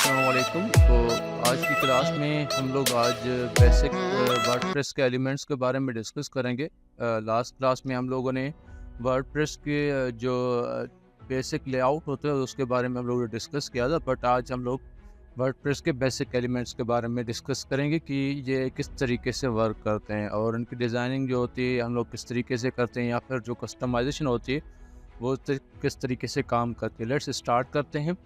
अस्सलाम वालेकुम। तो आज की क्लास में हम लोग आज बेसिक वर्डप्रेस के एलिमेंट्स के बारे में डिस्कस करेंगे। लास्ट क्लास में हम लोगों ने वर्डप्रेस के जो बेसिक लेआउट होते हैं उसके बारे में हम लोगों ने डिस्कस किया था, बट आज हम लोग वर्डप्रेस के बेसिक एलिमेंट्स के बारे में डिस्कस करेंगे कि ये किस तरीके से वर्क करते हैं और उनकी डिज़ाइनिंग जो होती है हम लोग किस तरीके से करते हैं, या फिर जो कस्टमाइजेशन होती है वो किस तरीके से काम करती है। लेट्स स्टार्ट करते हैं।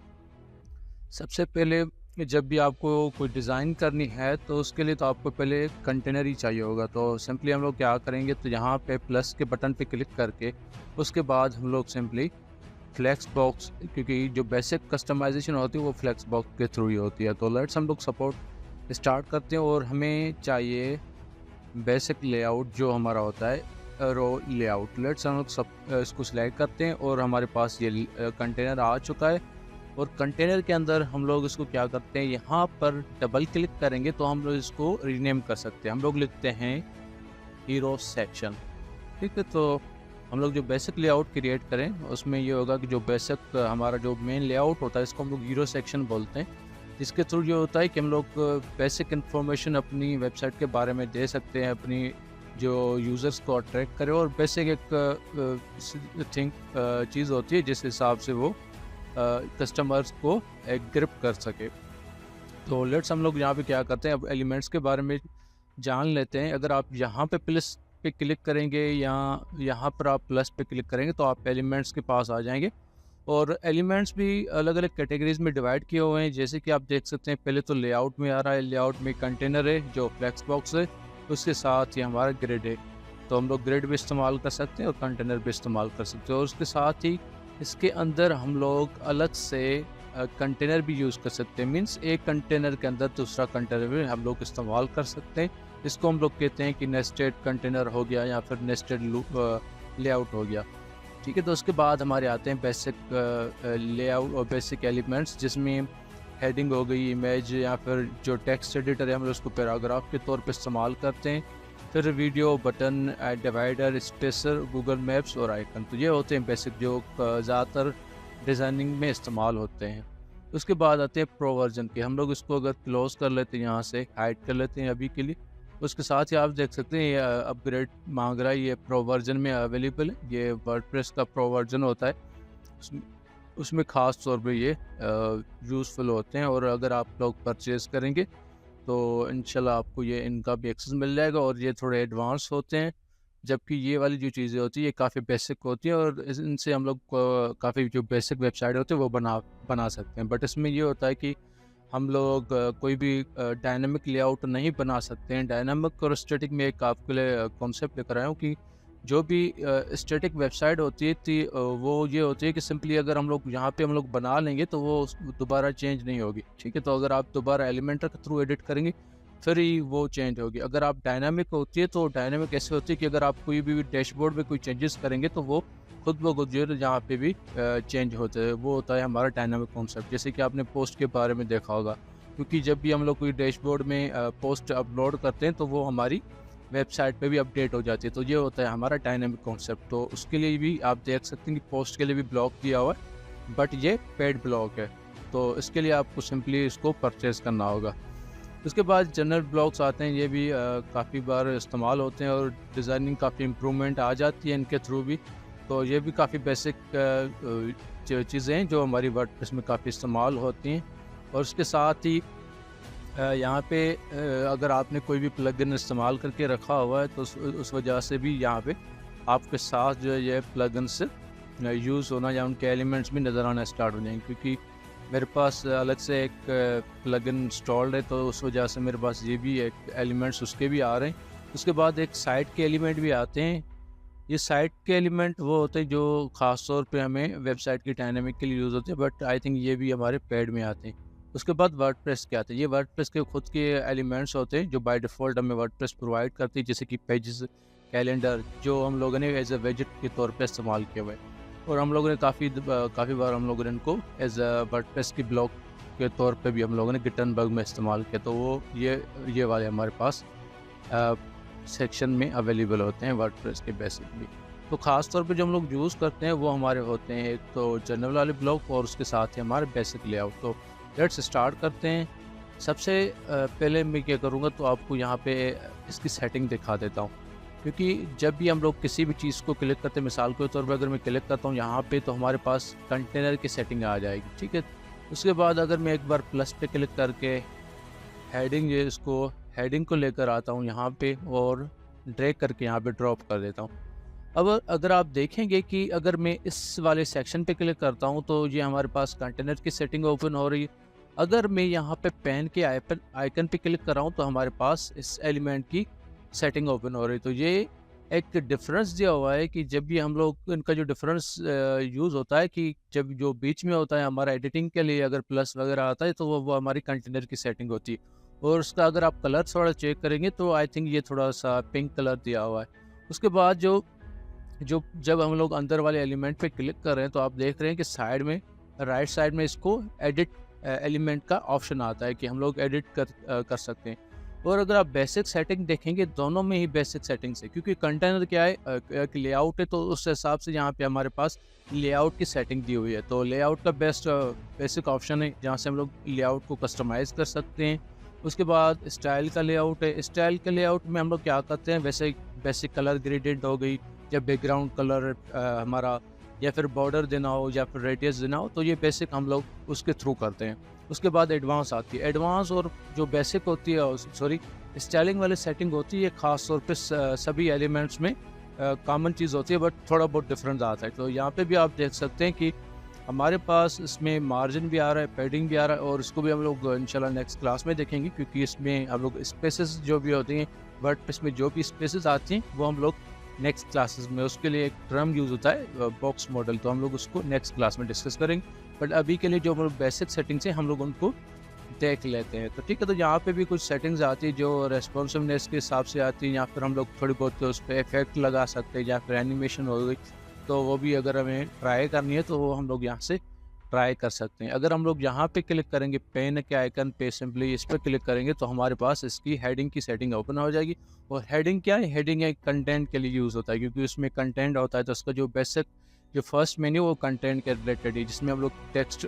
सबसे पहले जब भी आपको कोई डिज़ाइन करनी है तो उसके लिए तो आपको पहले कंटेनर ही चाहिए होगा। तो सिंपली हम लोग क्या करेंगे, तो यहाँ पे प्लस के बटन पे क्लिक करके उसके बाद हम लोग सिंपली फ्लेक्स बॉक्स, क्योंकि जो बेसिक कस्टमाइजेशन होती है वो फ्लेक्स बॉक्स के थ्रू ही होती है। तो लेट्स हम लोग सपोर्ट स्टार्ट करते हैं और हमें चाहिए बेसिक लेआउट जो हमारा होता है रो लेआउट। लेट्स हम लोग सब इसको सिलेक्ट करते हैं और हमारे पास ये कंटेनर आ चुका है। और कंटेनर के अंदर हम लोग इसको क्या करते हैं, यहाँ पर डबल क्लिक करेंगे तो हम लोग इसको रीनेम कर सकते हैं। हम लोग लिखते हैं हीरो सेक्शन, ठीक है। तो हम लोग जो बेसिक लेआउट क्रिएट करें उसमें ये होगा कि जो बेसिक हमारा जो मेन लेआउट होता है इसको हम लोग हीरो सेक्शन बोलते हैं, जिसके थ्रू ये होता है कि हम लोग बेसिक इन्फॉर्मेशन अपनी वेबसाइट के बारे में दे सकते हैं, अपनी जो यूज़र्स को अट्रैक्ट करे। और बेसिक एक चीज़ होती है जिस हिसाब से वो कस्टमर्स को एक ग्रिप कर सके। तो लेट्स हम लोग यहाँ पे क्या करते हैं, अब एलिमेंट्स के बारे में जान लेते हैं। अगर आप यहाँ पे प्लस पे क्लिक करेंगे या यहाँ पर आप प्लस पे क्लिक करेंगे तो आप एलिमेंट्स के पास आ जाएंगे। और एलिमेंट्स भी अलग अलग कैटेगरीज में डिवाइड किए हुए हैं, जैसे कि आप देख सकते हैं। पहले तो लेआउट में आ रहा है, लेआउट में कंटेनर है जो फ्लेक्स बॉक्स है, उसके साथ ही हमारा ग्रिड है। तो हम लोग ग्रिड भी इस्तेमाल कर सकते हैं और कंटेनर भी इस्तेमाल कर सकते हैं। और उसके साथ ही इसके अंदर हम लोग अलग से कंटेनर भी यूज़ कर सकते हैं। मींस एक कंटेनर के अंदर दूसरा कंटेनर भी हम लोग इस्तेमाल कर सकते हैं। इसको हम लोग कहते हैं कि नेस्टेड कंटेनर हो गया या फिर नेस्टेड लेआउट हो गया, ठीक है। तो उसके बाद हमारे आते हैं बेसिक लेआउट और बेसिक एलिमेंट्स, जिसमें हेडिंग हो गई, इमेज या फिर जो टेक्स्ट एडिटर है हम लोग उसको पैराग्राफ के तौर पे इस्तेमाल करते हैं। फिर video, button, divider, spacer, Google maps और आइकन। तो ये होते हैं बेसिक जो ज़्यादातर डिज़ाइनिंग में इस्तेमाल होते हैं। उसके बाद आते हैं प्रो वर्जन के। हम लोग इसको अगर क्लोज कर लेते हैं, यहाँ से हाइड कर लेते हैं अभी के लिए। उसके साथ ही आप देख सकते हैं ये अपग्रेड मांग रहा है, ये प्रो वर्जन में अवेलेबल है। ये वर्डप्रेस का प्रो वर्जन होता है, उसमें उसमें ख़ास तौर पे ये यूज़फुल होते हैं। और अगर आप लोग परचेज़ करेंगे तो इंशाल्लाह आपको ये इनका भी एक्सेस मिल जाएगा। और ये थोड़े एडवांस होते हैं, जबकि ये वाली जो चीज़ें होती है ये काफ़ी बेसिक होती हैं और इनसे हम लोग काफ़ी जो बेसिक वेबसाइट होती है वो बना सकते हैं। बट इसमें ये होता है कि हम लोग कोई भी डायनामिक लेआउट नहीं बना सकते हैं। डायनामिक और स्टैटिक में एक आपके लिए कॉन्सेप्ट लेकर आया हूँ कि जो भी स्टैटिक वेबसाइट होती है वो ये होती है कि सिंपली अगर हम लोग यहाँ पे हम लोग बना लेंगे तो वो दोबारा चेंज नहीं होगी, ठीक है। तो अगर आप दोबारा एलिमेंटर के थ्रू एडिट करेंगे फिर ही वो चेंज होगी। अगर आप डायनामिक होती है तो डायनामिक ऐसे होती है कि अगर आप कोई भी डैशबोर्ड में कोई चेंजेस करेंगे तो वो खुद ब खुद जो है यहाँ पे भी चेंज होते हैं। वो होता है हमारा डायनामिक कॉन्सेप्ट, जैसे कि आपने पोस्ट के बारे में देखा होगा। क्योंकि जब भी हम लोग कोई डैशबोर्ड में पोस्ट अपलोड करते हैं तो वो हमारी वेबसाइट पे भी अपडेट हो जाती है। तो ये होता है हमारा डायनामिक कॉन्सेप्ट। तो उसके लिए भी आप देख सकते हैं कि पोस्ट के लिए भी ब्लॉक दिया हुआ है, बट ये पेड ब्लॉक है। तो इसके लिए आपको सिंपली इसको परचेज़ करना होगा। उसके बाद जनरल ब्लॉक्स आते हैं, ये भी काफ़ी बार इस्तेमाल होते हैं और डिज़ाइनिंग काफ़ी इम्प्रूवमेंट आ जाती है इनके थ्रू भी। तो ये भी काफ़ी बेसिक चीज़ें हैं जो हमारी वर्डप्रेस में काफ़ी इस्तेमाल होती हैं। और उसके साथ ही यहाँ पे अगर आपने कोई भी प्लगइन इस्तेमाल करके रखा हुआ है तो उस वजह से भी यहाँ पे आपके साथ जो है ये प्लगइन्स यूज़ होना या उनके एलिमेंट्स भी नज़र आना स्टार्ट हो जाएंगे। क्योंकि मेरे पास अलग से एक प्लगइन इंस्टॉल्ड है तो उस वजह से मेरे पास ये भी एक एलिमेंट्स उसके भी आ रहे हैं। उसके बाद एक साइट के एलिमेंट भी आते हैं। ये साइट के एलिमेंट वो होते हैं जो ख़ास तौर पे हमें वेबसाइट की डायनामिक के लिए यूज़ होते हैं, बट आई थिंक ये भी हमारे पेड में आते हैं। उसके बाद वर्डप्रेस के आते हैं। ये वर्डप्रेस के खुद के एलिमेंट्स होते हैं जो बाय डिफ़ॉल्ट हमें वर्डप्रेस प्रोवाइड करती है, जैसे कि पेजेस, कैलेंडर, जो हम लोगों ने एज अ वेजेट के तौर पे इस्तेमाल किया हुआ है। और हम लोगों ने काफ़ी बार हम लोगों ने इनको एज अ वर्डप्रेस की ब्लॉक के तौर पे भी हम लोगों ने गिटनबर्ग में इस्तेमाल किया। तो वो ये वाले हमारे पास सेक्शन में अवेलेबल होते हैं वर्डप्रेस के बेसिक भी। तो ख़ास तौर पे जो हम लोग यूज़ करते हैं वो हमारे होते हैं एक तो जनरल वाले ब्लॉक और उसके साथ ही हमारे बेसिक लेआउट। तो लेट्स स्टार्ट करते हैं। सबसे पहले मैं क्या करूँगा, तो आपको यहाँ पे इसकी सेटिंग दिखा देता हूँ, क्योंकि जब भी हम लोग किसी भी चीज़ को क्लिक करते हैं, मिसाल के तौर पर अगर मैं क्लिक करता हूँ यहाँ पे, तो हमारे पास कंटेनर की सेटिंग आ जाएगी, ठीक है। उसके बाद अगर मैं एक बार प्लस पे क्लिक करके हेडिंग जो है, इसको हेडिंग को लेकर आता हूँ यहाँ पे और ड्रैग करके यहाँ पे ड्रॉप कर देता हूँ। अब अगर आप देखेंगे कि अगर मैं इस वाले सेक्शन पे क्लिक करता हूँ, तो ये हमारे पास कंटेनर की सेटिंग ओपन हो रही है। अगर मैं यहाँ पे पेन के आइकन पे क्लिक कर रहा हूँ, तो हमारे पास इस एलिमेंट की सेटिंग ओपन हो रही है। तो ये एक डिफरेंस दिया हुआ है कि जब भी हम लोग इनका जो डिफरेंस यूज़ होता है, कि जब जो बीच में होता है हमारा एडिटिंग के लिए, अगर प्लस वगैरह आता है, तो वो हमारी कंटेनर की सेटिंग होती है। और उसका अगर आप कलर थोड़ा चेक करेंगे, तो आई थिंक ये थोड़ा सा पिंक कलर दिया हुआ है। उसके बाद जो जो जब हम लोग अंदर वाले एलिमेंट पे क्लिक कर रहे हैं, तो आप देख रहे हैं कि साइड में, राइट साइड में इसको एडिट एलिमेंट का ऑप्शन आता है कि हम लोग एडिट कर सकते हैं। और अगर आप बेसिक सेटिंग देखेंगे, दोनों में ही बेसिक सेटिंग्स है, क्योंकि कंटेनर क्या है, एक लेआउट है, तो उस हिसाब से यहाँ पे हमारे पास लेआउट की सेटिंग दी हुई है। तो लेआउट का बेसिक ऑप्शन है, जहाँ से हम लोग लेआउट को कस्टमाइज़ कर सकते हैं। उसके बाद स्टाइल का लेआउट है। स्टाइल के लेआउट में हम लोग क्या करते हैं, वैसे बेसिक कलर ग्रेडेड हो गई, या बैकग्राउंड कलर हमारा, या फिर बॉर्डर देना हो, या फिर रेडियस देना हो, तो ये बेसिक हम लोग उसके थ्रू करते हैं। उसके बाद एडवांस आती है। एडवांस और जो बेसिक होती है, सॉरी, स्टाइलिंग वाली सेटिंग होती है, ख़ास तौर पे सभी एलिमेंट्स में कॉमन चीज़ होती है, बट थोड़ा बहुत डिफरेंस आता है। तो यहाँ पे भी आप देख सकते हैं कि हमारे पास इसमें मार्जिन भी आ रहा है, पैडिंग भी आ रहा है, और इसको भी हम लोग इंशाल्लाह नेक्स्ट क्लास में देखेंगे, क्योंकि इसमें हम लोग स्पेसेस जो भी होती हैं, वर्डप्रेस में जो भी स्पेसेस आती हैं, वो हम लोग नेक्स्ट क्लासेस में, उसके लिए एक टर्म यूज़ होता है बॉक्स मॉडल, तो हम लोग उसको नेक्स्ट क्लास में डिस्कस करेंगे। बट अभी के लिए जो बेसिक सेटिंग्स हैं, हम लोग उनको देख लेते हैं। तो ठीक है, तो यहाँ पे भी कुछ सेटिंग्स आती है जो रेस्पॉन्सिवनेस के हिसाब से आती हैं, या फिर हम लोग थोड़ी बहुत उस पर इफेक्ट लगा सकते हैं, या फिर एनिमेशन हो गई, तो वो भी अगर हमें ट्राई करनी है, तो वो हम लोग यहाँ से ट्राई कर सकते हैं। अगर हम लोग यहाँ पे क्लिक करेंगे, पेन के आइकन पे सिंपली इस पर क्लिक करेंगे, तो हमारे पास इसकी हेडिंग की सेटिंग ओपन हो जाएगी। और हेडिंग क्या है, हेडिंग एक कंटेंट के लिए यूज़ होता है, क्योंकि उसमें कंटेंट होता है, तो उसका जो बेसिक जो फर्स्ट मेन्यू वो कंटेंट के रिलेटेड है, जिसमें हम लोग टेक्स्ट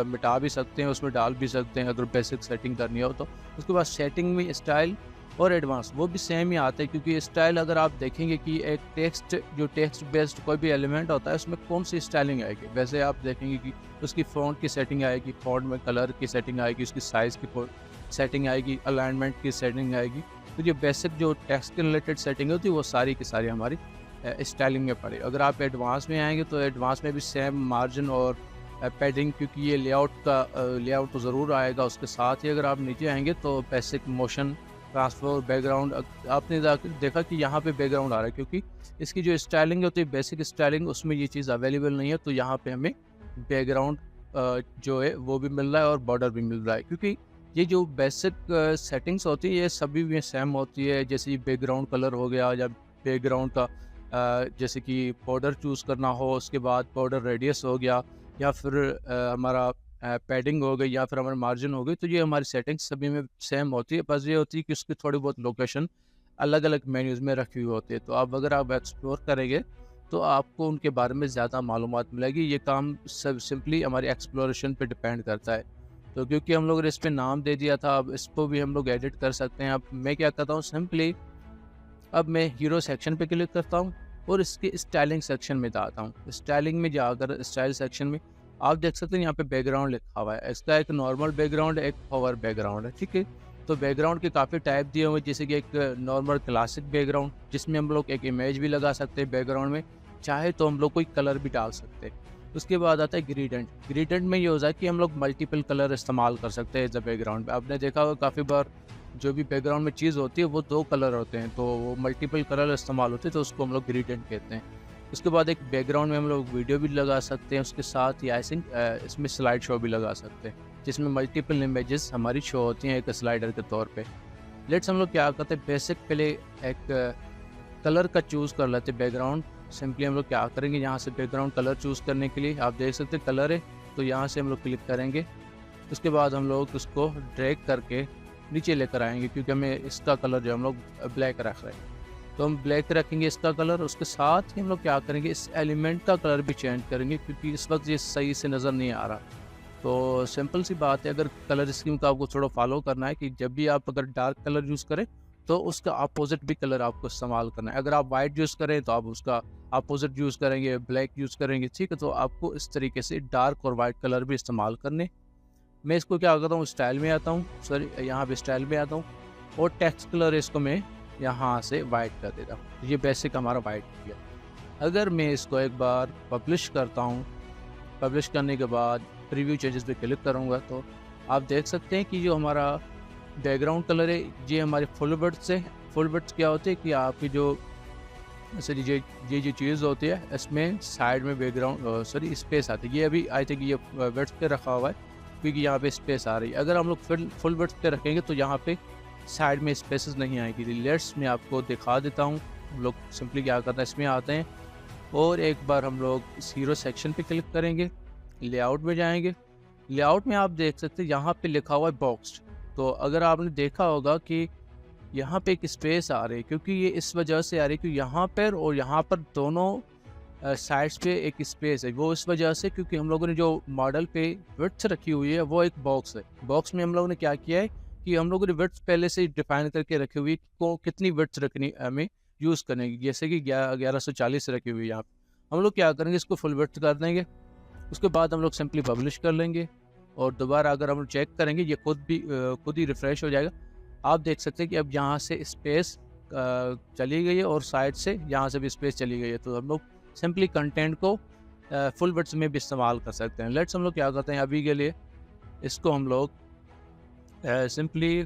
मिटा भी सकते हैं, उसमें डाल भी सकते हैं अगर बेसिक सेटिंग करनी हो तो। उसके बाद सेटिंग में स्टाइल और एडवांस वो भी सेम ही आते हैं, क्योंकि स्टाइल अगर आप देखेंगे कि एक टेक्स्ट बेस्ड कोई भी एलिमेंट होता है, उसमें कौन सी स्टाइलिंग आएगी, वैसे आप देखेंगे कि उसकी फ़ॉन्ट की सेटिंग आएगी, फ़ॉन्ट में कलर की सेटिंग आएगी, उसकी साइज़ की सेटिंग आएगी, अलाइनमेंट की सेटिंग आएगी। तो ये बेसिक जो टेक्स्ट के रिलेटेड सेटिंग होती है, वो सारी की सारी हमारी स्टाइलिंग में पड़े। अगर आप एडवांस में आएंगे, तो एडवांस में भी सेम मार्जिन और पैडिंग, क्योंकि ये लेआउट तो ज़रूर आएगा। उसके साथ ही अगर आप नीचे आएंगे, तो बेसिक मोशन ट्रांसफर, बैकग्राउंड, आपने देखा कि यहाँ पे बैकग्राउंड आ रहा है, क्योंकि इसकी जो स्टाइलिंग होती है, बेसिक स्टाइलिंग, उसमें ये चीज़ अवेलेबल नहीं है। तो यहाँ पे हमें बैकग्राउंड जो है वो भी मिल रहा है, और बॉर्डर भी मिल रहा है, क्योंकि ये जो बेसिक सेटिंग्स होती है, ये सभी में सेम होती है। जैसे बैकग्राउंड कलर हो गया, या बैकग्राउंड का जैसे कि बॉर्डर चूज़ करना हो, उसके बाद बॉर्डर रेडियस हो गया, या फिर हमारा पैडिंग हो गई, या फिर हमारी मार्जिन हो गई, तो ये हमारी सेटिंग्स सभी में सेम होती है। बस ये होती है कि उसकी थोड़ी बहुत लोकेशन अलग अलग मेन्यूज़ में रखी हुई होती है। तो आप अगर आप एक्सप्लोर करेंगे, तो आपको उनके बारे में ज़्यादा मालूमात मिलेगी। ये काम सब सिंपली हमारी एक्सप्लोरेशन पे डिपेंड करता है। तो क्योंकि हम लोग ने इस पे नाम दे दिया था, अब इसको भी हम लोग एडिट कर सकते हैं। अब मैं क्या करता हूँ, सिंपली अब मैं हीरो सेक्शन पे क्लिक करता हूँ, और इसके स्टाइलिंग सेक्शन में जाता हूँ। स्टाइलिंग में जाकर स्टाइल सेक्शन में आप देख सकते हैं यहाँ पे बैकग्राउंड लिखा हुआ है। इसका एक नॉर्मल बैकग्राउंड है, एक होवर बैकग्राउंड है, ठीक है। तो बैकग्राउंड के काफ़ी टाइप दिए हुए हैं, जैसे कि एक नॉर्मल क्लासिक बैकग्राउंड, जिसमें हम लोग एक इमेज भी लगा सकते हैं बैकग्राउंड में, चाहे तो हम लोग कोई कलर भी डाल सकते हैं। उसके बाद आता है ग्रेडेंट। ग्रेडेंट में ये होता है कि हम लोग मल्टीपल कलर इस्तेमाल कर सकते हैं एज अ बैकग्राउंड में। आपने देखा होगा काफ़ी बार जो भी बैकग्राउंड में चीज़ होती है, वो 2 कलर होते हैं, तो वो मल्टीपल कलर इस्तेमाल होते हैं, तो उसको हम लोग ग्रेडेंट कहते हैं। उसके बाद एक बैकग्राउंड में हम लोग वीडियो भी लगा सकते हैं, उसके साथ ही आई थिंक इसमें स्लाइड शो भी लगा सकते हैं, जिसमें मल्टीपल इमेजेस हमारी शो होती हैं एक स्लाइडर के तौर पे। लेट्स हम लोग क्या करते हैं, बेसिक पहले एक कलर का चूज़ कर लेते हैं बैकग्राउंड। सिंपली हम लोग क्या करेंगे, यहाँ से बैकग्राउंड कलर चूज़ करने के लिए आप देख सकते हैं कलर है, तो यहाँ से हम लोग क्लिक करेंगे। उसके बाद हम लोग उसको ड्रैग करके नीचे लेकर आएंगे, क्योंकि हमें इसका कलर जो हम लोग ब्लैक रख रहे हैं, तो हम ब्लैक रखेंगे इसका कलर। उसके साथ ही हम लोग क्या करेंगे, इस एलिमेंट का कलर भी चेंज करेंगे, क्योंकि इस वक्त ये सही से नज़र नहीं आ रहा। तो सिंपल सी बात है, अगर कलर स्कीम का आपको थोड़ा फॉलो करना है कि जब भी आप अगर डार्क कलर यूज़ करें तो उसका अपोजिट भी कलर आपको इस्तेमाल करना है। अगर आप वाइट यूज़ करें तो आप उसका अपोजिट यूज़ करेंगे, ब्लैक यूज़ करेंगे, ठीक है? तो आपको इस तरीके से डार्क और वाइट कलर भी इस्तेमाल करने। मैं इसको क्या करता हूँ, स्टाइल में आता हूँ, सॉरी यहाँ पे स्टाइल में आता हूँ और टेक्स्ट कलर इसको मैं यहाँ से वाइट कर देता हूँ। ये बेसिक हमारा वाइट हो गया। अगर मैं इसको एक बार पब्लिश करता हूँ, पब्लिश करने के बाद प्रीव्यू चेंजेस पे क्लिक करूँगा तो आप देख सकते हैं कि जो हमारा बैकग्राउंड कलर है ये हमारे फुल वर्ड्स है। फुल वर्ड्स क्या होते हैं कि आपकी जो सर ये जो चीज़ होती है इसमें साइड में बैकग्राउंड सॉरी स्पेस आती है। ये अभी आई थिंक ये वर्ड्स पे रखा हुआ है क्योंकि यहाँ पे स्पेस आ रही है। अगर हम लोग फुल वर्ड्स पे रखेंगे तो यहाँ पे साइड में स्पेसेस नहीं आएगी। लेट्स मैं आपको दिखा देता हूँ। हम लोग सिंपली क्या करते हैं, इसमें आते हैं और एक बार हम लोग इस हीरो सेक्शन पे क्लिक करेंगे, लेआउट में जाएंगे। लेआउट में आप देख सकते हैं यहाँ पे लिखा हुआ है बॉक्स्ड। तो अगर आपने देखा होगा कि यहाँ पे एक स्पेस आ रही है, क्योंकि ये इस वजह से आ रही है कि यहाँ पर और यहाँ पर दोनों साइड्स पे एक स्पेस है। वो इस वजह से क्योंकि हम लोगों ने जो मॉडल पे विड्थ रखी हुई है वो एक बॉक्स है। बॉक्स में हम लोगों ने क्या किया है कि हम लोगों ने विड्थ पहले से डिफाइन करके रखी हुई को कितनी विड्थ रखनी हमें यूज़ करने की, जैसे कि 1140 रखी हुई है यहाँ पे। हम लोग क्या करेंगे, इसको फुल विड्थ कर देंगे। उसके बाद हम लोग सिंपली पब्लिश कर लेंगे और दोबारा अगर हम चेक करेंगे ये खुद ही रिफ़्रेश हो जाएगा। आप देख सकते हैं कि अब यहाँ से स्पेस चली गई है और साइड से यहाँ से भी स्पेस चली गई है। तो हम लोग सिंपली कंटेंट को फुल विड्थ में भी इस्तेमाल कर सकते हैं। लेट्स हम लोग क्या करते हैं, अभी के लिए इसको हम लोग सिंपली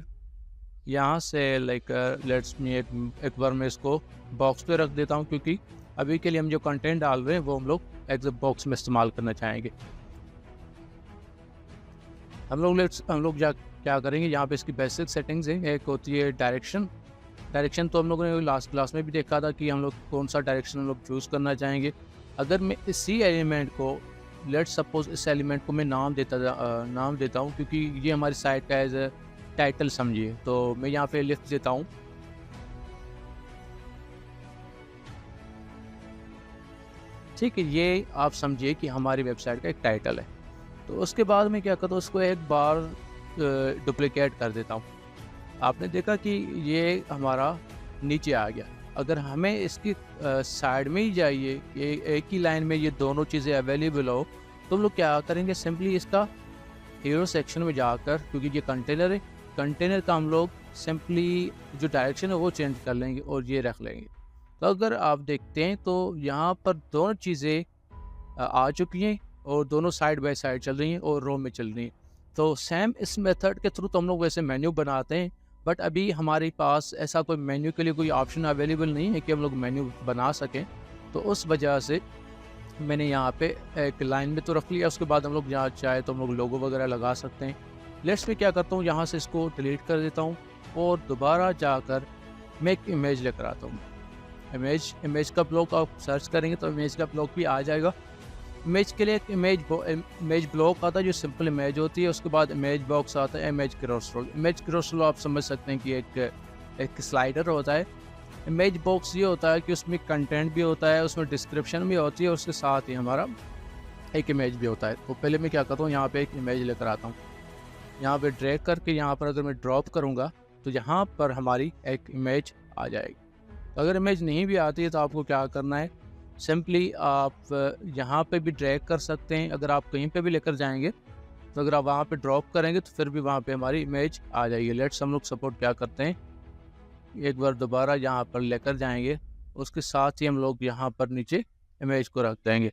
यहाँ से लेट्स मी एक बार मैं इसको बॉक्स पे रख देता हूँ, क्योंकि अभी के लिए हम जो कंटेंट डाल रहे हैं वो हम लोग एग्जिट बॉक्स में इस्तेमाल करना चाहेंगे। हम लोग क्या करेंगे, यहाँ पे इसकी बेसिक सेटिंग्स हैं। एक होती है डायरेक्शन तो हम लोगों ने लास्ट क्लास में भी देखा था कि हम लोग कौन सा डायरेक्शन हम लोग चूज़ करना चाहेंगे। अगर मैं इसी एलिमेंट को लेट्स सपोज इस एलिमेंट को मैं नाम देता हूँ, क्योंकि ये हमारी साइट का एज ए टाइटल समझिए। तो मैं यहाँ पे लिख देता हूँ ठीक है, ये आप समझिए कि हमारी वेबसाइट का एक टाइटल है। तो उसके बाद मैं क्या करता हूँ, उसको एक बार डुप्लिकेट कर देता हूँ। आपने देखा कि ये हमारा नीचे आ गया। अगर हमें इसकी साइड में ही चाहिए, ये एक ही लाइन में ये दोनों चीज़ें अवेलेबल हो, तो हम लोग क्या करेंगे, सिंपली इसका हीरो सेक्शन में जाकर, क्योंकि ये कंटेनर है, कंटेनर का हम लोग सिंपली जो डायरेक्शन है वो चेंज कर लेंगे और ये रख लेंगे। तो अगर आप देखते हैं तो यहाँ पर दोनों चीज़ें आ चुकी हैं और दोनों साइड बाय साइड चल रही हैं और रो में चल रही हैं। तो सेम इस मेथड के थ्रू तो हम लोग वैसे मेन्यू बनाते हैं, बट अभी हमारे पास ऐसा कोई मेन्यू के लिए कोई ऑप्शन अवेलेबल नहीं है कि हम लोग मेन्यू बना सकें। तो उस वजह से मैंने यहाँ पे एक लाइन में तो रख लिया। उसके बाद हम लोग यहाँ चाहे तो हम लोग लोगो वगैरह लगा सकते हैं। लेट्स में क्या करता हूँ, यहाँ से इसको डिलीट कर देता हूँ और दोबारा जाकर मैं एक इमेज लेकर आता हूँ। इमेज का ब्लॉक आप सर्च करेंगे तो इमेज का ब्लॉक भी आ जाएगा। इमेज के लिए एक इमेज ब्लॉक आता है जो सिंपल इमेज होती है। उसके बाद इमेज बॉक्स आता है, इमेज क्रॉसरोल। इमेज क्रॉसरोल आप समझ सकते हैं कि एक स्लाइडर होता है। इमेज बॉक्स ये होता है कि उसमें कंटेंट भी होता है, उसमें डिस्क्रिप्शन भी होती है और उसके साथ ही हमारा एक इमेज भी होता है। तो पहले मैं क्या करता हूँ, यहाँ पे एक इमेज लेकर आता हूँ। यहाँ पे ड्रैग करके यहाँ पर अगर मैं ड्रॉप करूँगा तो यहाँ पर हमारी एक इमेज आ जाएगी। अगर इमेज नहीं भी आती है तो आपको क्या करना है, सिंपली आप यहाँ पे भी ड्रैग कर सकते हैं। अगर आप कहीं पे भी लेकर जाएंगे तो अगर आप वहाँ पे ड्रॉप करेंगे तो फिर भी वहाँ पे हमारी इमेज आ जाएगी। लेट्स हम लोग सपोर्ट क्या करते हैं, एक बार दोबारा यहाँ पर लेकर जाएंगे, उसके साथ ही हम लोग यहाँ पर नीचे इमेज को रख देंगे।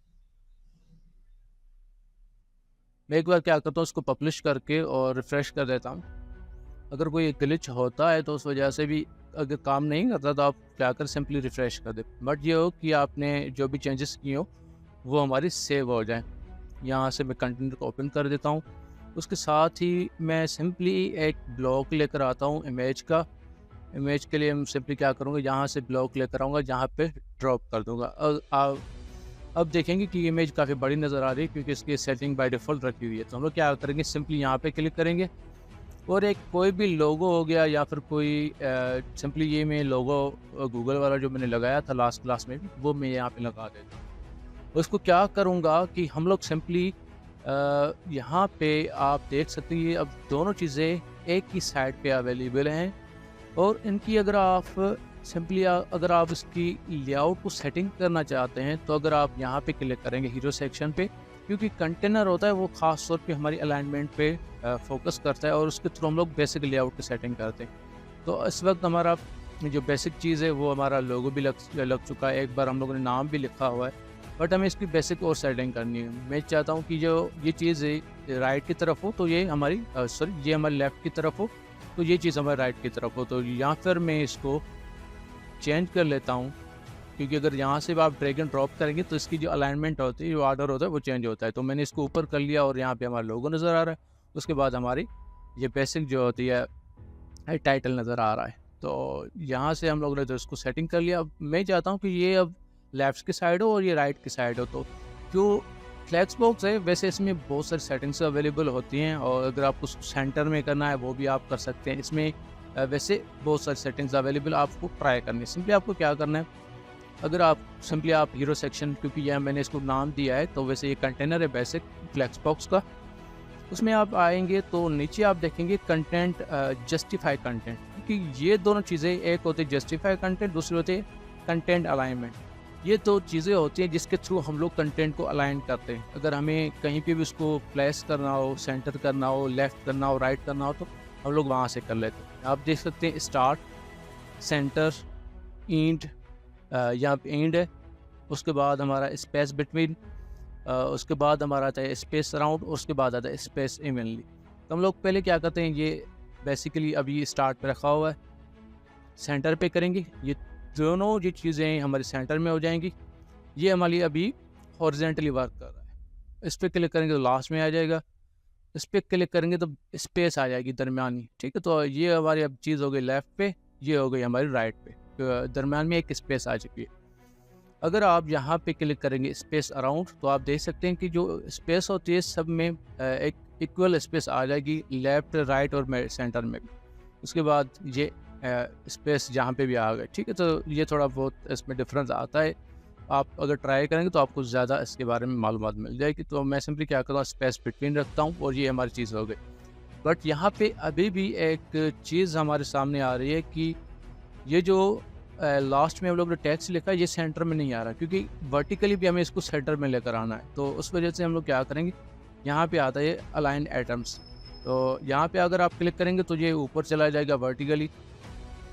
मैं एक बार क्या करता हूँ, उसको पब्लिश करके और रिफ़्रेश कर देता हूँ। अगर कोई ग्लिच होता है तो उस वजह से भी अगर काम नहीं करता तो आप क्या कर सिंपली रिफ़्रेश कर दें। बट ये हो कि आपने जो भी चेंजेस किए हो वो हमारी सेव हो जाएं। यहाँ से मैं कंटेनर को ओपन कर देता हूँ। उसके साथ ही मैं सिंपली एक ब्लॉक लेकर आता हूँ इमेज का। इमेज के लिए हम सिंपली क्या करूँगा, यहाँ से ब्लॉक लेकर आऊँगा, जहाँ पे ड्रॉप कर दूँगा। अब देखेंगे कि इमेज काफ़ी बड़ी नज़र आ रही है क्योंकि इसकी सेटिंग बाय डिफ़ॉल्ट रखी हुई है। तो हम लोग क्या करेंगे, सिंपली यहाँ पे क्लिक करेंगे और एक कोई भी लोगो हो गया या फिर कोई सिंपली ये मैं लोगो गूगल वाला जो मैंने लगाया था लास्ट क्लास में भी, वो मैं यहाँ पे लगा देता हूँ। उसको क्या करूँगा कि हम लोग सिंपली यहाँ पे आप देख सकते हैं ये अब दोनों चीज़ें एक ही साइड पे अवेलेबल हैं और इनकी अगर आप सिंपली अगर आप इसकी लेआउट को सेटिंग करना चाहते हैं तो अगर आप यहाँ पे क्लिक करेंगे हीरो सेक्शन पे, क्योंकि कंटेनर होता है वो ख़ास तौर पे हमारी अलाइनमेंट पे फोकस करता है और उसके थ्रू हम लोग बेसिक लेआउट की सेटिंग करते हैं। तो इस वक्त हमारा जो बेसिक चीज़ है वो हमारा लोगो भी लग चुका है, एक बार हम लोगों ने नाम भी लिखा हुआ है, बट हमें इसकी बेसिक और सेटिंग करनी है। मैं चाहता हूँ कि जो ये चीज़ है राइट की तरफ हो तो ये हमारी सॉरी ये हमारी लेफ़्ट की तरफ हो तो ये चीज़ हमारी राइट की तरफ हो। तो यहाँ फिर मैं इसको चेंज कर लेता हूँ, क्योंकि अगर यहाँ से आप ड्रैग एंड ड्रॉप करेंगे तो इसकी जो अलाइनमेंट होती है, जो ऑर्डर होता है वो चेंज होता है। तो मैंने इसको ऊपर कर लिया और यहाँ पे हमारा लोगो नज़र आ रहा है। उसके बाद हमारी ये बेसिक जो होती है टाइटल नज़र आ रहा है। तो यहाँ से हम लोगों ने तो इसको सेटिंग कर लिया। अब मैं चाहता हूँ कि ये अब लेफ्ट की साइड हो और ये राइट की साइड हो। तो जो फ्लैक्स बॉक्स है वैसे इसमें बहुत सारी सेटिंग्स अवेलेबल होती हैं और अगर आपको सेंटर में करना है वो भी आप कर सकते हैं। इसमें वैसे बहुत सारी सेटिंग्स अवेलेबल आपको ट्राई करनी है। सिंपली आपको क्या करना है, अगर आप सिंपली आप हीरो सेक्शन, क्योंकि यह मैंने इसको नाम दिया है तो वैसे ये कंटेनर है बेसिक फ्लैक्स बॉक्स का, उसमें आप आएंगे तो नीचे आप देखेंगे कंटेंट जस्टिफाई कंटेंट, क्योंकि ये दोनों चीज़ें एक होती है जस्टिफाई कंटेंट, दूसरी होती है कंटेंट अलाइनमेंट। ये दो चीज़ें होती हैं जिसके थ्रू हम लोग कंटेंट को अलाइन करते हैं। अगर हमें कहीं पे भी उसको प्लेस करना हो, सेंटर करना हो, लेफ़्ट करना हो, राइट करना हो तो हम लोग वहाँ से कर लेते हैं। आप देख सकते हैं स्टार्ट, सेंटर, एंड, यहाँ पे एंड है, उसके बाद हमारा स्पेस बिटवीन, उसके बाद हमारा आता है स्पेस अराउंड, उसके बाद आता है स्पेस इवनली। तो हम लोग पहले क्या करते हैं, ये बेसिकली अभी स्टार्ट पे रखा हुआ है, सेंटर पे करेंगे, ये दोनों जो चीज़ें हमारे सेंटर में हो जाएंगी। ये हमारी अभी हॉरिजेंटली वर्क कर रहा है। इस पर क्लिक करेंगे तो लास्ट में आ जाएगा, इस पर क्लिक करेंगे तो स्पेस आ जाएगी दरमियानी। ठीक है, तो ये हमारी अब चीज़ हो गई लेफ़्ट पे, ये हो गई हमारी राइट पे, तो दरमियान में एक स्पेस आ चुकी है। अगर आप यहाँ पे क्लिक करेंगे स्पेस अराउंड तो आप देख सकते हैं कि जो स्पेस होती है सब में एक इक्वल स्पेस आ जाएगी, लेफ़्ट, राइट और सेंटर में भी। उसके बाद ये स्पेस जहाँ पे भी आ गए। ठीक है, तो ये थोड़ा बहुत इसमें डिफरेंस आता है। आप अगर ट्राई करेंगे तो आपको ज़्यादा इसके बारे में मालूमात मिल जाएगी। तो मैं सिंपली क्या करता हूँ, स्पेस बिटवीन रखता हूँ और ये हमारी चीज़ हो गई। बट यहाँ पे अभी भी एक चीज़ हमारे सामने आ रही है कि ये जो लास्ट में हम लोग ने टेक्स्ट लिखा है ये सेंटर में नहीं आ रहा, क्योंकि वर्टिकली भी हमें इसको सेंटर में लेकर आना है। तो उस वजह से हम लोग क्या करेंगे, यहाँ पे आता है अलाइन एटम्स। तो यहाँ पे अगर आप क्लिक करेंगे तो ये ऊपर चला जाएगा वर्टिकली,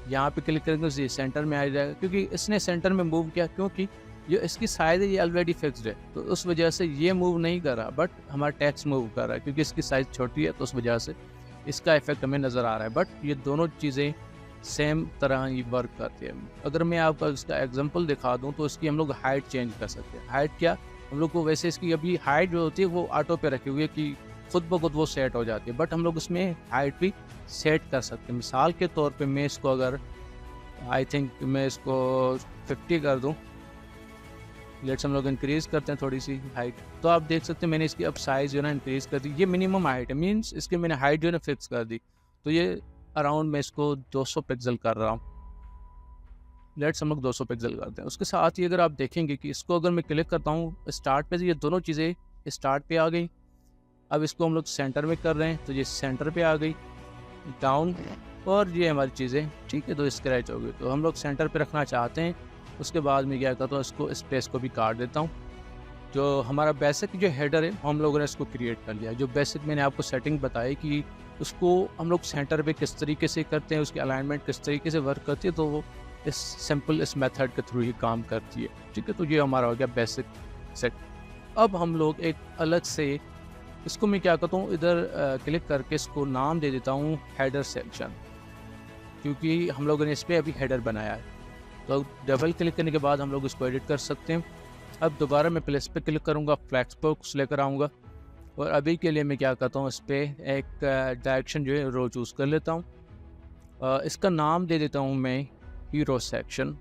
यहाँ पे क्लिक करेंगे तो ये सेंटर में आ जाएगा, क्योंकि इसने सेंटर में मूव किया, क्योंकि ये इसकी साइज़ है ये ऑलरेडी फिक्स्ड है तो उस वजह से ये मूव नहीं कर रहा, बट हमारा टेक्स्ट मूव कर रहा है क्योंकि इसकी साइज़ छोटी है तो उस वजह से इसका इफेक्ट हमें नज़र आ रहा है। बट ये दोनों चीज़ें सेम तरह ही वर्क करती है। अगर मैं आपको इसका एग्जांपल दिखा दूं तो इसकी हम लोग हाइट चेंज कर सकते हैं। हाइट क्या, हम लोग को वैसे इसकी अभी हाइट जो होती है वो ऑटो पे रखी हुई है कि खुद ब खुद वो सेट हो जाती है, बट हम लोग उसमें हाइट भी सेट कर सकते हैं। मिसाल के तौर पे मैं इसको अगर आई थिंक मैं इसको 50 कर दूं, लेट्स हम लोग इंक्रीज़ करते हैं थोड़ी सी हाइट, तो आप देख सकते हैं मैंने इसकी अब साइज़ जो है ना इंक्रीज़ कर दी। ये मिनिमम हाइट है, मीन्स इसकी मैंने हाइट जो है ना फिक्स कर दी। तो ये अराउंड मैं इसको 200 पिक्सल कर रहा हूँ। लेट्स हम लोग 200 पिक्सल करते हैं। उसके साथ ही अगर आप देखेंगे कि इसको अगर मैं क्लिक करता हूँ स्टार्ट पे, तो ये दोनों चीज़ें स्टार्ट पे आ गई। अब इसको हम लोग सेंटर में कर रहे हैं तो ये सेंटर पे आ गई, डाउन, और ये हमारी चीज़ें ठीक है तो स्क्रैच हो गई। तो हम लोग सेंटर पे रखना चाहते हैं, उसके बाद मैं क्या करता हूँ, इसको स्पेस को भी काट देता हूँ। जो हमारा बेसिक जो हेडर है हम लोगों ने इसको क्रिएट कर लिया। जो बेसिक मैंने आपको सेटिंग बताई कि उसको हम लोग सेंटर पे किस तरीके से करते हैं, उसकी अलाइनमेंट किस तरीके से वर्क करती है, तो वो इस सिंपल इस मेथड के थ्रू ही काम करती है। ठीक है, तो ये हमारा हो गया बेसिक सेट। अब हम लोग एक अलग से इसको मैं क्या करता हूँ, इधर क्लिक करके इसको नाम दे देता हूँ हेडर सेक्शन, क्योंकि हम लोगों ने इस पर अभी हेडर बनाया है। तो डबल क्लिक करने के बाद हम लोग इसको एडिट कर सकते हैं। अब दोबारा मैं प्लेस पे क्लिक करूँगा, फ्लैक्स बॉक्स लेकर आऊँगा और अभी के लिए मैं क्या करता हूँ, इस पर एक डायरेक्शन जो है रो चूज़ कर लेता हूँ। इसका नाम दे देता हूँ मैं हीरो सेक्शन।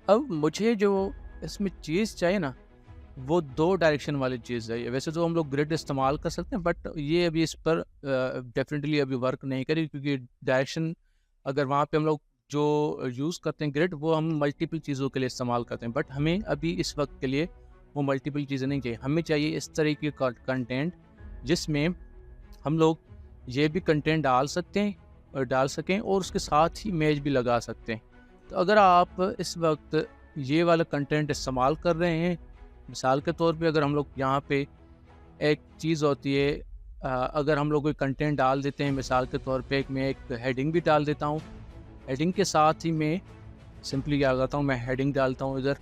अब मुझे जो इसमें चीज़ चाहिए ना वो 2 डायरेक्शन वाली चीज़ चाहिए। वैसे तो हम लोग ग्रिड इस्तेमाल कर सकते हैं, बट ये अभी इस पर डेफिनेटली अभी वर्क नहीं करेगी, क्योंकि डायरेक्शन अगर वहाँ पे हम लोग जो यूज़ करते हैं ग्रिड, वो हम मल्टीपल चीज़ों के लिए इस्तेमाल करते हैं। बट हमें अभी इस वक्त के लिए वो मल्टीपल चीज़ें नहीं चाहिए। हमें चाहिए इस तरीके का कंटेंट जिसमें हम लोग ये भी कंटेंट डाल सकते हैं और डाल सकें और उसके साथ ही इमेज भी लगा सकते हैं। तो अगर आप इस वक्त ये वाला कंटेंट इस्तेमाल कर रहे हैं, मिसाल के तौर पे अगर हम लोग यहाँ पे एक चीज़ होती है, अगर हम लोग कोई कंटेंट डाल देते हैं, मिसाल के तौर पे मैं एक हेडिंग भी डाल देता हूँ। हेडिंग के साथ ही मैं सिंपली क्या करता हूँ, मैं हेडिंग डालता हूँ इधर।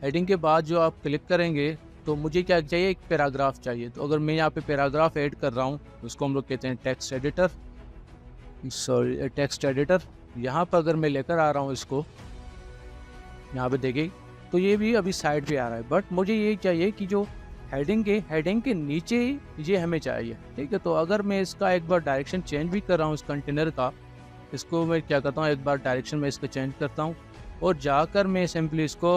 हेडिंग के बाद जो आप क्लिक करेंगे तो मुझे क्या चाहिए, एक पैराग्राफ चाहिए। तो अगर मैं यहाँ पे पैराग्राफ ऐड कर रहा हूँ, उसको हम लोग कहते हैं टेक्स्ट एडिटर। टेक्स्ट एडिटर यहाँ पर अगर मैं लेकर आ रहा हूँ इसको, यहाँ पे देखिए तो ये भी अभी साइड पे आ रहा है, बट मुझे ये चाहिए कि जो हेडिंग के नीचे ये हमें चाहिए, ठीक है। तो अगर मैं इसका एक बार डायरेक्शन चेंज भी कर रहा हूँ इस कंटेनर का, इसको मैं क्या करता हूँ, एक बार डायरेक्शन में इसका चेंज करता हूँ और जाकर मैं सिंपली इसको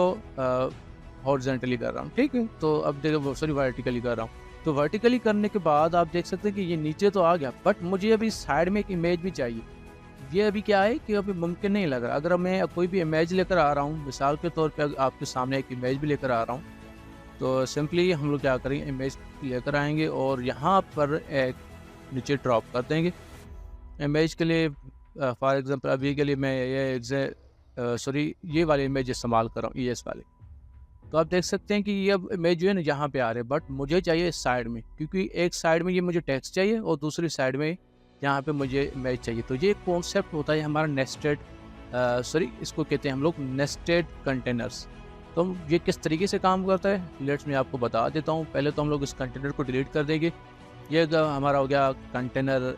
हॉरिजॉन्टली कर रहा हूँ, ठीक है। तो अब देखो, सॉरी, वर्टिकली कर रहा हूँ। तो वर्टिकली करने के बाद आप देख सकते हैं कि ये नीचे तो आ गया, बट मुझे अभी साइड में एक इमेज भी चाहिए। ये अभी क्या है कि अभी मुमकिन नहीं लग रहा। अगर मैं कोई भी इमेज लेकर आ रहा हूँ, मिसाल के तौर पे आपके सामने एक इमेज भी लेकर आ रहा हूँ, तो सिंपली हम लोग क्या करेंगे, इमेज लेकर आएंगे और यहाँ पर एक नीचे ड्रॉप कर देंगे इमेज के लिए। फॉर एग्जांपल अभी के लिए मैं ये वाली इमेज इस्तेमाल कर रहा हूँ, ES वाले। तो आप देख सकते हैं कि ये अब इमेज जो है ना यहाँ पे आ रहे हैं, बट मुझे चाहिए इस साइड में, क्योंकि एक साइड में ये मुझे टेक्स्ट चाहिए और दूसरी साइड में यहाँ पे मुझे इमेज चाहिए। तो ये कॉन्सेप्ट होता है हमारा नेस्टेड, इसको कहते हैं हम लोग नेस्टेड कंटेनर्स। तो ये किस तरीके से काम करता है, लेट्स मैं आपको बता देता हूँ। पहले तो हम लोग इस कंटेनर को डिलीट कर देंगे। ये हमारा हो गया कंटेनर,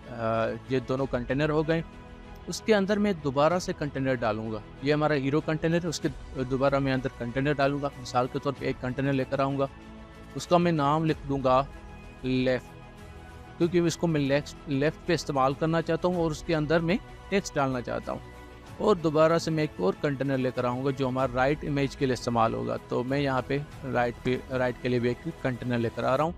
ये दोनों कंटेनर हो गए। उसके अंदर मैं दोबारा से कंटेनर डालूंगा। ये हमारा हीरो कंटेनर है, उसके दोबारा मैं अंदर कंटेनर डालूंगा। मिसाल के तौर पे एक कंटेनर लेकर आऊँगा, उसका मैं नाम लिख दूंगा लेफ़्ट, क्योंकि इसको मैं लेफ़्ट पे इस्तेमाल करना चाहता हूँ और उसके अंदर मैं टेक्स्ट डालना चाहता हूँ। और दोबारा से मैं एक और कंटेनर लेकर आऊँगा जो हमारा राइट इमेज के लिए इस्तेमाल होगा। तो मैं यहाँ पे राइट के लिए भी एक कंटेनर लेकर आ रहा हूँ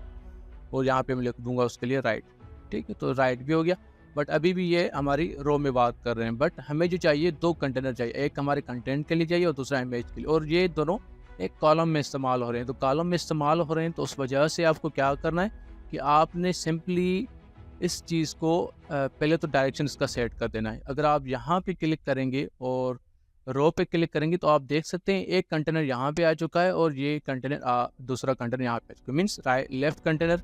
और यहाँ पे मैं लिख दूंगा उसके लिए राइट, ठीक है। तो राइट भी हो गया, बट अभी भी ये हमारी रो में बात कर रहे हैं। बट हमें जो चाहिए, दो कंटेनर चाहिए, एक हमारे कंटेंट के लिए चाहिए और दूसरा इमेज के लिए, और ये दोनों एक कॉलम में इस्तेमाल हो रहे हैं। तो कॉलम में इस्तेमाल हो रहे हैं तो उस वजह से आपको क्या करना है कि आपने सिंपली इस चीज़ को पहले तो डायरेक्शन इसका सेट कर देना है। अगर आप यहाँ पे क्लिक करेंगे और रो पे क्लिक करेंगे तो आप देख सकते हैं एक कंटेनर यहाँ पे आ चुका है और ये कंटेनर दूसरा कंटेनर यहाँ पे आ चुका है। मीन्स लेफ्ट कंटेनर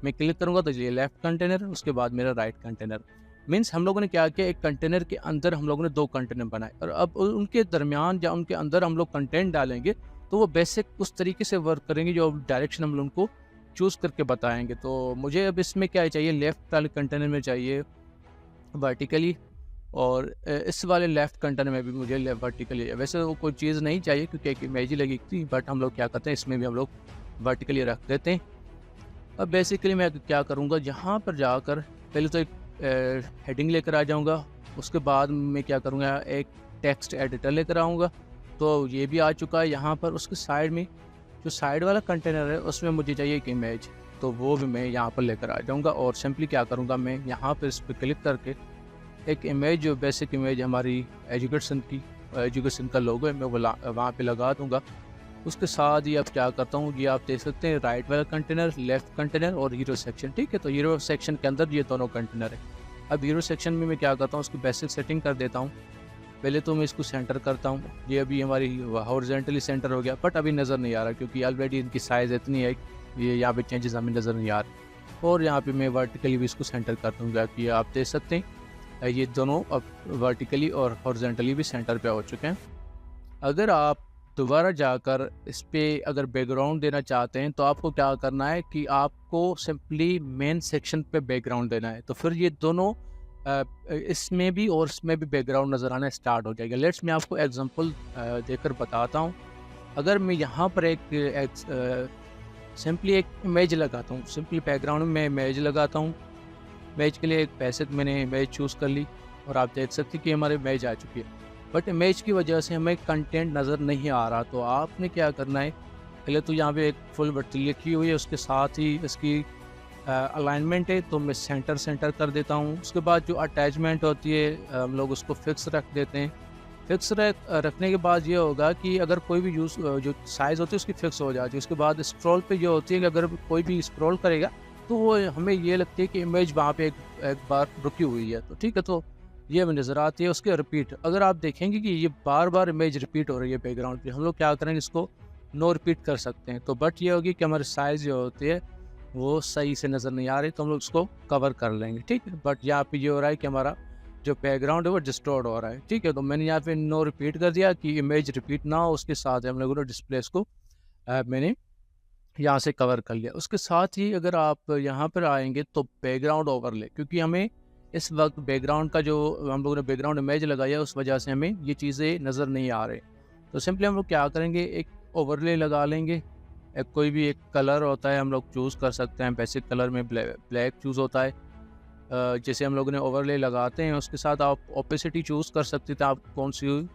मैं क्लिक करूँगा तो ये लेफ्ट कंटेनर, उसके बाद मेरा राइट कंटेनर। मीन्स हम लोगों ने क्या किया, एक कंटेनर के अंदर हम लोगों ने दो कंटेनर बनाए और अब उनके दरमियान या उनके अंदर हम लोग कंटेंट डालेंगे तो वो बेसिक उस तरीके से वर्क करेंगे जो डायरेक्शन हम लोग उनको चूज़ करके बताएंगे। तो मुझे अब इसमें क्या चाहिए, लेफ़्ट वाले कंटेनर में चाहिए वर्टिकली, और इस वाले लेफ़्ट कंटेनर में भी मुझे वर्टिकली। वैसे वो कोई चीज़ नहीं चाहिए क्योंकि एक इमेज ही लगी थी, बट हम लोग क्या करते हैं इसमें भी हम लोग वर्टिकली रख देते हैं। अब बेसिकली मैं क्या करूँगा, यहाँ पर जाकर पहले तो एक हेडिंग लेकर आ जाऊँगा, उसके बाद मैं क्या करूँगा, एक टेक्स्ट एडिटर लेकर आऊँगा। तो ये भी आ चुका है यहाँ पर। उसके साइड में जो साइड वाला कंटेनर है उसमें मुझे चाहिए एक इमेज, तो वो भी मैं यहाँ पर लेकर आ जाऊँगा और सिंपली क्या करूँगा, मैं यहाँ पर इस पर क्लिक करके एक इमेज, जो बेसिक इमेज हमारी एजुकेशन का लोगो है, मैं वो वहाँ पे लगा दूँगा। उसके साथ ही अब क्या करता हूँ, ये आप देख सकते हैं राइट वाला कंटेनर, लेफ़्ट कंटेनर और हीरो सेक्शन, ठीक है। तो हीरो सेक्शन के अंदर ये दोनों कंटेनर है। अब हीरो सेक्शन में मैं क्या करता हूँ, उसकी बेसिक सेटिंग कर देता हूँ। पहले तो मैं इसको सेंटर करता हूँ, ये अभी हमारी हॉरिजॉन्टली सेंटर हो गया, बट अभी नज़र नहीं आ रहा क्योंकि ऑलरेडी इनकी साइज़ इतनी है, ये यहाँ पे चेंजेस हमें नज़र नहीं आ रहे। और यहाँ पे मैं वर्टिकली भी इसको सेंटर कर दूँगा कि आप देख सकते हैं ये दोनों अब वर्टिकली और हॉरिजॉन्टली भी सेंटर पे हो चुके हैं। अगर आप दोबारा जाकर इस पर अगर बैकग्राउंड देना चाहते हैं तो आपको क्या करना है कि आपको सिंपली मेन सेक्शन पे बैकग्राउंड देना है, तो फिर ये दोनों इसमें भी और इसमें भी बैकग्राउंड नज़र आना स्टार्ट हो जाएगा। लेट्स मैं आपको एग्जांपल देकर बताता हूँ। अगर मैं यहाँ पर सिंपली एक इमेज लगाता हूँ, सिंपली बैकग्राउंड में मैं इमेज लगाता हूँ। इमेज के लिए एक बेसिक मैंने इमेज चूज़ कर ली और आप देख सकते हैं कि हमारी इमेज आ चुकी है, बट इमेज की वजह से हमें कंटेंट नज़र नहीं आ रहा। तो आपने क्या करना है, पहले तो यहाँ पे एक फुल बटन लिखी हुई है, उसके साथ ही इसकी अलाइनमेंट है, तो मैं सेंटर कर देता हूँ। उसके बाद जो अटैचमेंट होती है हम लोग उसको फिक्स रख देते हैं। फिक्स रखने के बाद ये होगा कि अगर कोई भी जो साइज़ होती है उसकी फिक्स हो जाती है। उसके बाद स्क्रॉल पे ये होती है कि अगर कोई भी स्क्रॉल करेगा तो वो हमें ये लगती है कि इमेज वहाँ पे एक बार रुकी हुई है, तो ठीक है, तो ये हमें नज़र आती है। उसके रिपीट अगर आप देखेंगे कि ये बार-बार इमेज रिपीट हो रही है बैकग्राउंड पे, हम लोग क्या करेंगे, इसको नो रिपीट कर सकते हैं। तो बट ये होगी कि हमारी साइज़ जो होती है वो सही से नज़र नहीं आ रही, तो हम लोग उसको कवर कर लेंगे, ठीक है। बट यहाँ पे ये हो रहा है कि हमारा जो बैकग्राउंड है वो डिस्टॉर्ट हो रहा है, ठीक है। तो मैंने यहाँ पे नो रिपीट कर दिया कि इमेज रिपीट ना हो, उसके साथ हम लोगों ने डिस्प्लेस को मैंने यहाँ से कवर कर लिया। उसके साथ ही अगर आप यहाँ पर आएँगे तो बैकग्राउंड ओवरले, क्योंकि हमें इस वक़्त बैकग्राउंड का जो हम लोगों ने बैकग्राउंड इमेज लगाया है उस वजह से हमें ये चीज़ें नज़र नहीं आ रही। तो सिंपली हम लोग क्या करेंगे, एक ओवरले लगा लेंगे। कोई भी एक कलर होता है हम लोग चूज़ कर सकते हैं, बेसिक कलर में ब्लैक चूज़ होता है। जैसे हम लोगों ने ओवरले लगाते हैं उसके साथ आप ओपेसिटी चूज़ कर सकते थे, आप कौन-सी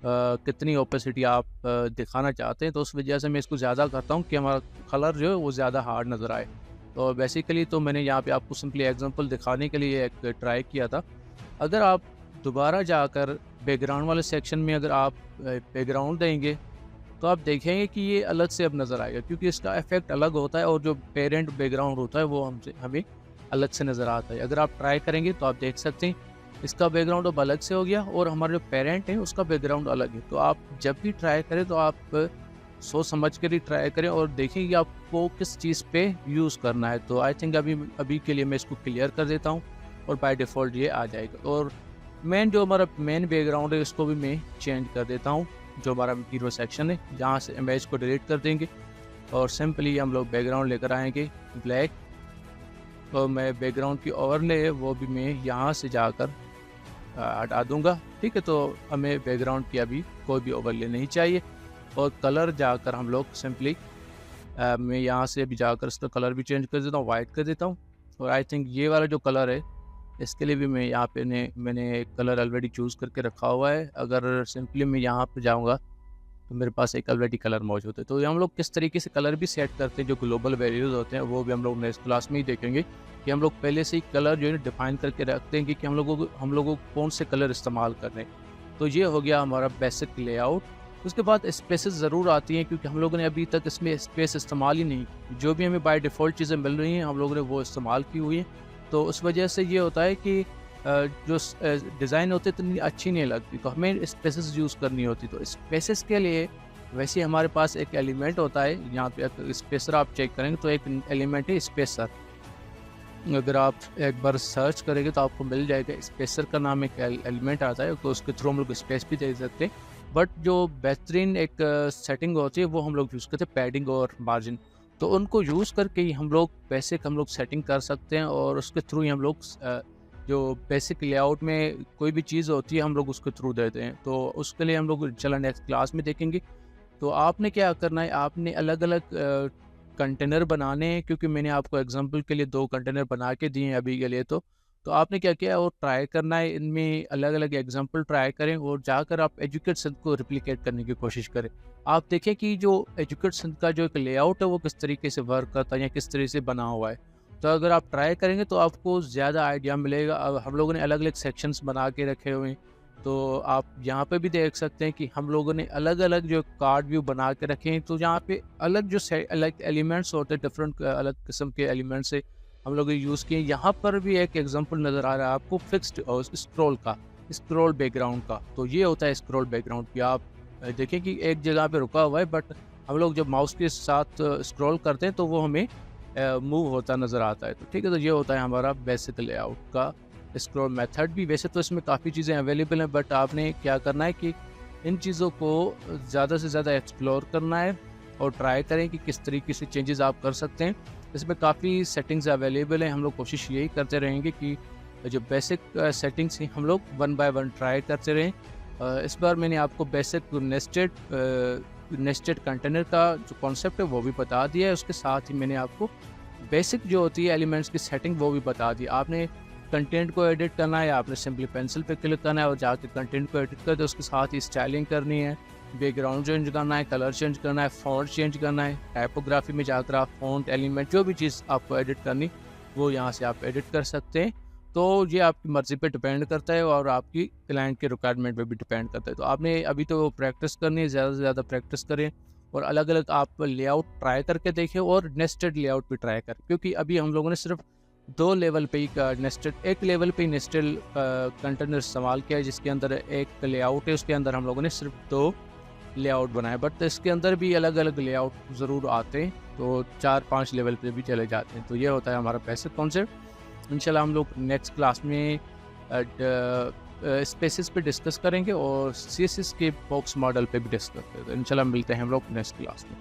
कितनी ओपेसिटी आप दिखाना चाहते हैं। तो उस वजह से मैं इसको ज़्यादा करता हूँ कि हमारा कलर जो है वो ज़्यादा हार्ड नज़र आए। तो बेसिकली तो मैंने यहाँ पे आपको सिंपली एग्जांपल दिखाने के लिए एक ट्राई किया था। अगर आप दोबारा जाकर बैकग्राउंड वाले सेक्शन में अगर आप बैकग्राउंड देंगे तो आप देखेंगे कि ये अलग से अब नज़र आएगा, क्योंकि इसका इफ़ेक्ट अलग होता है और जो पेरेंट बैकग्राउंड होता है वो हमें अलग से नज़र आता है। अगर आप ट्राई करेंगे तो आप देख सकते हैं इसका बैकग्राउंड अब अलग से हो गया और हमारा जो पेरेंट है उसका बैकग्राउंड अलग है। तो आप जब भी ट्राई करें तो आप सोच समझ कर ही ट्राई करें और देखें कि आपको किस चीज़ पे यूज़ करना है। तो आई थिंक अभी के लिए मैं इसको क्लियर कर देता हूँ और बाय डिफ़ॉल्ट ये आ जाएगा। और जो हमारा मेन बैकग्राउंड है उसको भी मैं चेंज कर देता हूँ, जो हमारा हीरो सेक्शन है जहाँ से इमेज को डिलीट कर देंगे और सिंपली हम लोग बैकग्राउंड लेकर आएंगे ब्लैक। और मैं बैकग्राउंड की ओवरले है वो भी मैं यहाँ से जाकर हटा दूंगा, ठीक है। तो हमें बैकग्राउंड की अभी कोई भी ओवरले नहीं चाहिए। और कलर जाकर हम लोग सिंपली मैं यहाँ से अभी जाकर इसका कलर भी चेंज कर देता हूँ, वाइट कर देता हूँ। और आई थिंक ये वाला जो कलर है इसके लिए भी मैं यहाँ पे मैंने कलर ऑलरेडी चूज़ करके रखा हुआ है। अगर सिंपली मैं यहाँ पे जाऊँगा तो मेरे पास एक ऑलरेडी कलर मौजूद है। तो ये हम लोग किस तरीके से कलर भी सेट करते हैं, जो ग्लोबल वैल्यूज़ होते हैं वो भी हम लोग नेक्स्ट क्लास में ही देखेंगे कि हम लोग पहले से ही कलर जो है डिफाइन करके रखते हैं कि हम लोगों को कौन से कलर इस्तेमाल करने। तो ये हो गया हमारा बेसिक लेआउट। उसके बाद स्पेसेस ज़रूर आती हैं, क्योंकि हम लोगों ने अभी तक इसमें स्पेस इस्तेमाल ही नहीं की। जो भी हमें बाय डिफ़ॉल्ट चीज़ें मिल रही हैं हम लोगों ने वो इस्तेमाल की हुई हैं। तो उस वजह से ये होता है कि जो डिज़ाइन होती है इतनी अच्छी नहीं लगती, तो हमें स्पेसेस यूज़ करनी होती। तो स्पेसेस के लिए वैसे हमारे पास एक एलिमेंट होता है, यहाँ पे स्पेसर आप चेक करेंगे तो एक एलिमेंट है स्पेसर। अगर आप एक बार सर्च करेंगे तो आपको मिल जाएगा, स्पेसर का नाम एक एलिमेंट आता है, तो उसके थ्रू हम लोग स्पेस भी दे सकते हैं। बट जो बेहतरीन एक सेटिंग होती है वो हम लोग यूज़ करते हैं पैडिंग और मार्जिन। तो उनको यूज़ करके ही हम लोग बेसिक सेटिंग कर सकते हैं और उसके थ्रू ही हम लोग जो बेसिक लेआउट में कोई भी चीज़ होती है हम लोग उसके थ्रू देते हैं। तो उसके लिए हम लोग चला नेक्स्ट क्लास में देखेंगे। तो आपने क्या करना है, आपने अलग-अलग कंटेनर बनाने हैं, क्योंकि मैंने आपको एग्जांपल के लिए 2 कंटेनर बना के दिए हैं अभी के लिए। तो आपने क्या किया और ट्राई करना है, इनमें अलग-अलग एग्जांपल ट्राई करें और जाकर आप एजुकेट सिंथ को रिप्लिकेट करने की कोशिश करें। आप देखें कि जो एजुकेट सिंथ का जो एक लेआउट है वो किस तरीके से वर्क करता है या किस तरीके से बना हुआ है। तो अगर आप ट्राई करेंगे तो आपको ज़्यादा आइडिया मिलेगा। अब हम लोगों ने अलग-अलग सेक्शंस बना के रखे हुए हैं। तो आप यहाँ पे भी देख सकते हैं कि हम लोगों ने अलग-अलग जो कार्ड व्यू बना के रखे हैं। तो यहाँ पे अलग अलग एलिमेंट्स होते हैं, डिफरेंट अलग किस्म के एलिमेंट्स से हम लोग यूज़ किए। यहाँ पर भी एक एग्जांपल नज़र आ रहा है आपको फिक्स्ड स्क्रॉल बैकग्राउंड का। तो ये होता है स्क्रॉल बैकग्राउंड की। आप देखें कि एक जगह पे रुका हुआ है, बट हम लोग जब माउस के साथ स्क्रॉल करते हैं तो वो हमें मूव होता नज़र आता है। तो ठीक है, तो ये होता है हमारा बेसिक लेआउट का स्क्रॉल मेथड भी। वैसे तो इसमें काफ़ी चीज़ें अवेलेबल हैं, बट आपने क्या करना है कि इन चीज़ों को ज़्यादा से ज़्यादा एक्सप्लोर करना है और ट्राई करें कि किस तरीके से चेंजेस आप कर सकते हैं। इसमें काफ़ी सेटिंग्स अवेलेबल हैं। हम लोग कोशिश यही करते रहेंगे कि जो बेसिक सेटिंग्स हैं हम लोग 1 बाय 1 ट्राई करते रहें। इस बार मैंने आपको बेसिक नेस्टेड कंटेनर का जो कॉन्सेप्ट है वो भी बता दिया है। उसके साथ ही मैंने आपको बेसिक जो होती है एलिमेंट्स की सेटिंग वो भी बता दी। आपने कंटेंट को एडिट करना है, आपने सिंपली पेंसिल पे क्लिक करना है और जाके कंटेंट को एडिट कर दो। उसके साथ ही स्टाइलिंग करनी है, बैकग्राउंड चेंज करना है, कलर चेंज करना है, फ़ॉन्ट चेंज करना है। टाइपोग्राफी में जाकर आप फ़ॉन्ट एलिमेंट जो भी चीज़ आपको एडिट करनी वो यहाँ से आप एडिट कर सकते हैं। तो ये आपकी मर्ज़ी पे डिपेंड करता है और आपकी क्लाइंट के रिक्वायरमेंट पे भी डिपेंड करता है। तो आपने अभी तो प्रैक्टिस करनी है, ज़्यादा से ज़्यादा प्रैक्टिस करें और अलग-अलग आप लेआउट ट्राई करके देखें और नेस्टेड लेआउट भी ट्राई करें। क्योंकि अभी हम लोगों ने सिर्फ 2 लेवल पे ही एक लेवल पे ही नेस्टेड कंटेनर इस्तेमाल किया है, जिसके अंदर एक लेआउट है, उसके अंदर हम लोगों ने सिर्फ 2 लेआउट बनाए। बट इसके अंदर भी अलग-अलग लेआउट ज़रूर आते हैं, तो 4-5 लेवल पे भी चले जाते हैं। तो ये होता है हमारा बेसिक कॉन्सेप्ट। इंशाल्लाह हम लोग नेक्स्ट क्लास में स्पेसेस पे डिस्कस करेंगे और सीएसएस के बॉक्स मॉडल पे भी डिस्कस करेंगे। तो इंशाल्लाह मिलते हैं हम लोग नेक्स्ट क्लास में।